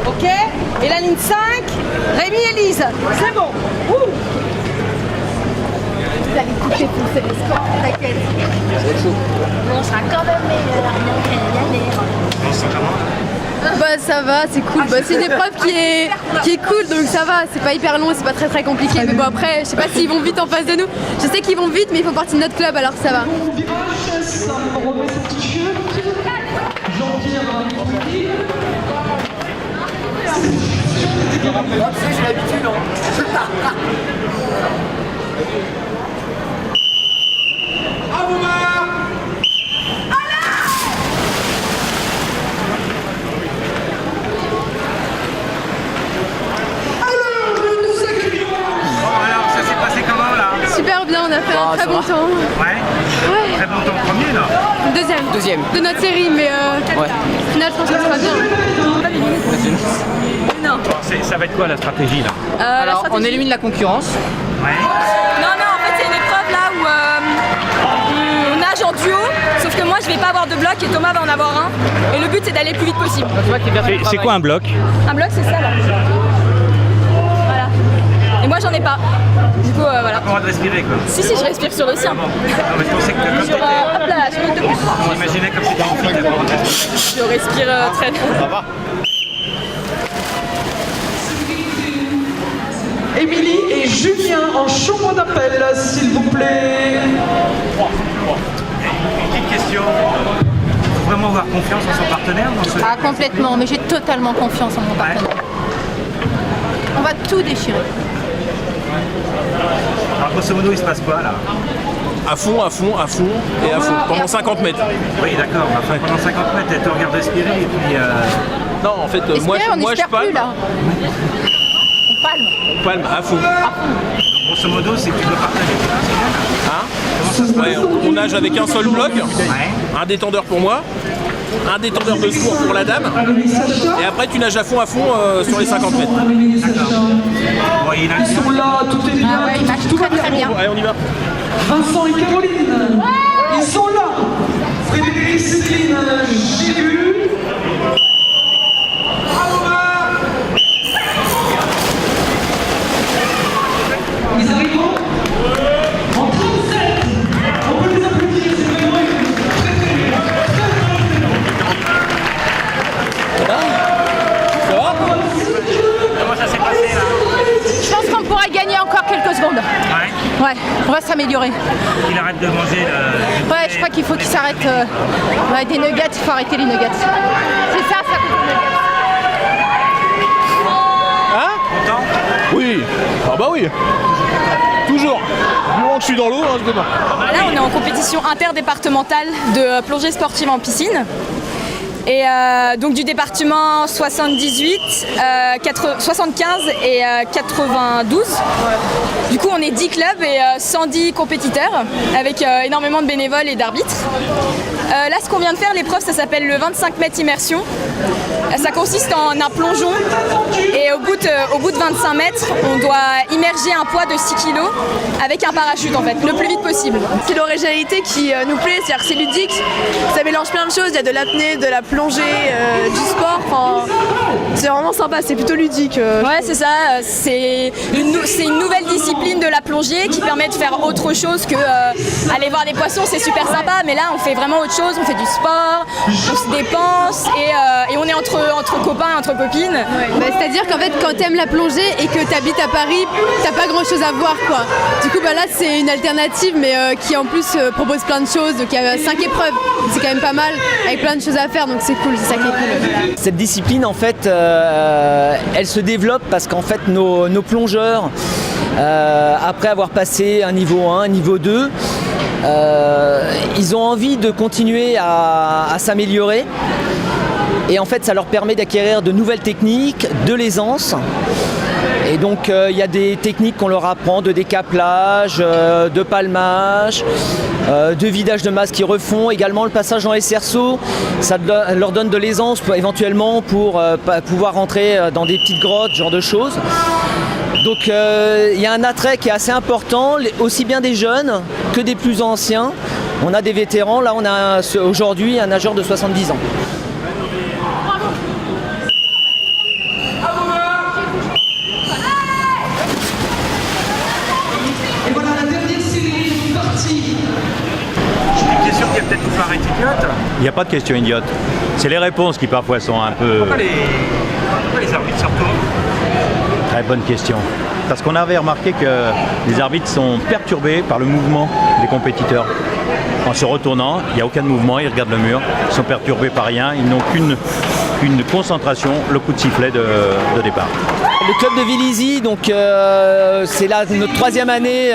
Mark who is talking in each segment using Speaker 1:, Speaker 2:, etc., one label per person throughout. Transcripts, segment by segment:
Speaker 1: Ok. Et la ligne 5, Rémi et Lise. C'est bon.
Speaker 2: Vous allez couper pour ces scores, t'inquiète. On sera quand même meilleur.
Speaker 3: Bah ça va, c'est cool. Bah, c'est une épreuve qui est cool, donc ça va. C'est pas hyper long, c'est pas très compliqué. Mais bon après, je sais pas s'ils vont vite en face de nous. Je sais qu'ils vont vite, mais ils font partie de notre club, alors ça va.
Speaker 4: J'ai l'habitude,
Speaker 3: Super bien, on a fait un très bon temps.
Speaker 5: Ouais. Très bon temps premier là.
Speaker 3: Deuxième. De notre série, mais au final je pense que ce sera bien.
Speaker 2: Non.
Speaker 5: Ça va être quoi la stratégie là?
Speaker 4: Alors, on élimine la concurrence.
Speaker 5: Ouais.
Speaker 2: Non, en fait c'est une épreuve là où on nage en duo, sauf que moi je vais pas avoir de bloc et Thomas va en avoir un. Et le but c'est d'aller le plus vite possible.
Speaker 5: C'est quoi un bloc?
Speaker 2: Un bloc c'est ça là. Voilà. Et moi j'en ai pas. Du coup voilà.
Speaker 5: Pas le droit de respirer quoi.
Speaker 2: Si je respire sur le sien.
Speaker 5: Non mais je pensais que comme
Speaker 2: Sur, hop là, sur le deux.
Speaker 5: on imaginait comme c'était en fait.
Speaker 2: Je respire très bien.
Speaker 5: Ça va.
Speaker 6: Émilie et Julien en chambre d'appel, s'il vous plaît.
Speaker 5: Une petite question. Il faut vraiment avoir confiance en son partenaire dans ce...
Speaker 3: Ah complètement, mais j'ai totalement confiance en mon partenaire. On va tout déchirer.
Speaker 5: Alors grosso modo il se passe quoi là?
Speaker 7: À fond, et à fond, pendant 50 mètres.
Speaker 5: Oui d'accord, enfin, pendant 50 mètres elle te regarde respirer et puis...
Speaker 7: Non, en fait, moi je palme.
Speaker 3: Plus, là.
Speaker 7: On palme à fond.
Speaker 5: Grosso modo c'est que tu dois partager tes oxygène.
Speaker 7: Hein? Ouais, on nage avec un seul bloc, un détendeur pour moi, un détendeur de secours pour la dame, et après tu nages à fond sur les 50 mètres.
Speaker 5: D'accord. Bon, il a
Speaker 6: Ils sont là, tout est bien, tout va bien.
Speaker 3: bien.
Speaker 7: Allez, on y va.
Speaker 6: Vincent et Caroline, ils sont là. Frédéric, Céline, j'ai vu. Ils arrivent en 37. On peut les applaudir, c'est vraiment très
Speaker 7: Ça va?
Speaker 5: Comment ça s'est passé là?
Speaker 3: Je pense qu'on pourra gagner encore quelques secondes.
Speaker 5: Ouais.
Speaker 3: Ouais, on va s'améliorer.
Speaker 5: Il arrête de manger le...
Speaker 3: Ouais, je crois qu'il faut qu'il s'arrête. Ouais, des nuggets, il faut arrêter les nuggets. C'est ça coûte les nuggets.
Speaker 7: Hein?
Speaker 5: Content?
Speaker 7: Oui. Ah bah oui. Toujours. Du moment que je suis dans l'eau, je démarre.
Speaker 2: Là, on est en compétition interdépartementale de plongée sportive en piscine. Et donc du département 78, 75 et 92. Du coup, on est 10 clubs et 110 compétiteurs avec énormément de bénévoles et d'arbitres. Là, ce qu'on vient de faire, l'épreuve, ça s'appelle le 25 mètres immersion. Ça consiste en un plongeon et au bout de 25 mètres, on doit immerger un poids de 6 kg avec un parachute en fait, le plus vite possible.
Speaker 8: C'est l'originalité qui nous plaît, c'est-à-dire que c'est ludique, ça mélange plein de choses, il y a de l'apnée, de la plongée, du sport, enfin, c'est vraiment sympa, c'est plutôt ludique.
Speaker 2: Ouais, c'est ça, c'est une nouvelle discipline de la plongée qui permet de faire autre chose que aller voir des poissons, c'est super sympa, mais là on fait vraiment autre chose, on fait du sport, on se dépense et on est entre copains, entre copines.
Speaker 3: Ouais. Bah, c'est-à-dire qu'en fait, quand t'aimes la plongée et que t'habites à Paris, t'as pas grand-chose à voir, quoi. Du coup, bah là, c'est une alternative, mais qui en plus propose plein de choses. Donc il y a 5 épreuves, c'est quand même pas mal, avec plein de choses à faire, donc c'est cool, c'est ça qui est cool.
Speaker 4: Cette discipline, en fait, elle se développe parce qu'en fait, nos plongeurs, après avoir passé un niveau 1, un niveau 2, ils ont envie de continuer à s'améliorer. Et en fait, ça leur permet d'acquérir de nouvelles techniques, de l'aisance. Et donc, il y a des techniques qu'on leur apprend, de décaplage, de palmage, de vidage de masse qui refont. Également, le passage en SRSO, ça leur donne de l'aisance éventuellement pour pouvoir rentrer dans des petites grottes, ce genre de choses. Donc, il y a un attrait qui est assez important, aussi bien des jeunes que des plus anciens. On a des vétérans. Là, on a aujourd'hui un nageur de 70 ans.
Speaker 9: Il n'y a pas de questions idiotes. C'est les réponses qui parfois sont un peu...
Speaker 5: Pourquoi les arbitres se retournent?
Speaker 9: Très bonne question. Parce qu'on avait remarqué que les arbitres sont perturbés par le mouvement des compétiteurs. En se retournant, il n'y a aucun mouvement, ils regardent le mur, ils sont perturbés par rien, ils n'ont qu'une concentration, le coup de sifflet de départ.
Speaker 4: Le club de Vélizy, donc c'est là notre 3e année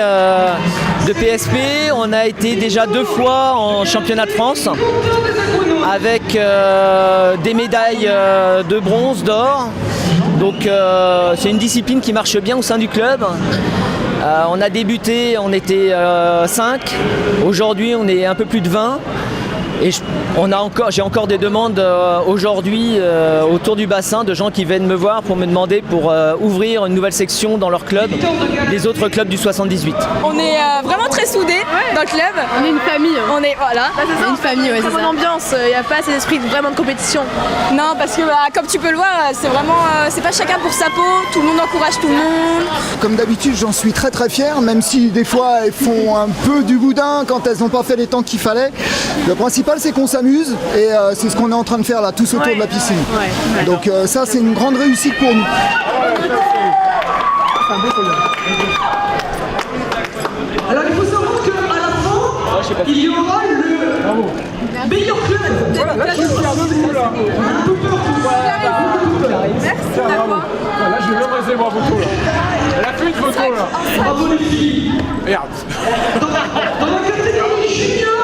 Speaker 4: de PSP. On a été déjà 2 fois en championnat de France avec des médailles de bronze, d'or. Donc c'est une discipline qui marche bien au sein du club. On a débuté, on était 5. Aujourd'hui, on est un peu plus de 20. Et j'ai encore des demandes aujourd'hui autour du bassin de gens qui viennent me voir pour me demander pour ouvrir une nouvelle section dans leur club, les autres clubs du 78.
Speaker 2: On est vraiment très soudés dans le club.
Speaker 3: On est une famille.
Speaker 2: On est, voilà.
Speaker 3: C'est une famille, ouais, c'est
Speaker 8: Comme
Speaker 3: ça.
Speaker 8: ambiance, il n'y a pas cet esprit vraiment de compétition.
Speaker 2: Non, parce que comme tu peux le voir, c'est vraiment, c'est pas chacun pour sa peau, tout le monde encourage tout le monde.
Speaker 10: Comme d'habitude, j'en suis très très fier, même si des fois elles font un peu du boudin quand elles n'ont pas fait les temps qu'il fallait. Le principal, c'est qu'on s'amuse et c'est ce qu'on est en train de faire là, tous autour de la piscine. Donc ça, c'est une grande réussite pour nous.
Speaker 6: Alors il faut savoir qu'à la fin, il y aura le meilleur club.
Speaker 11: Voilà, là je suis un peu là.
Speaker 2: Merci, d'accord.
Speaker 11: Là je vais même rester voir photo là. Elle a fait une photo là.
Speaker 6: Bravo les filles.
Speaker 11: Merde.
Speaker 6: Dans la catégorie junior.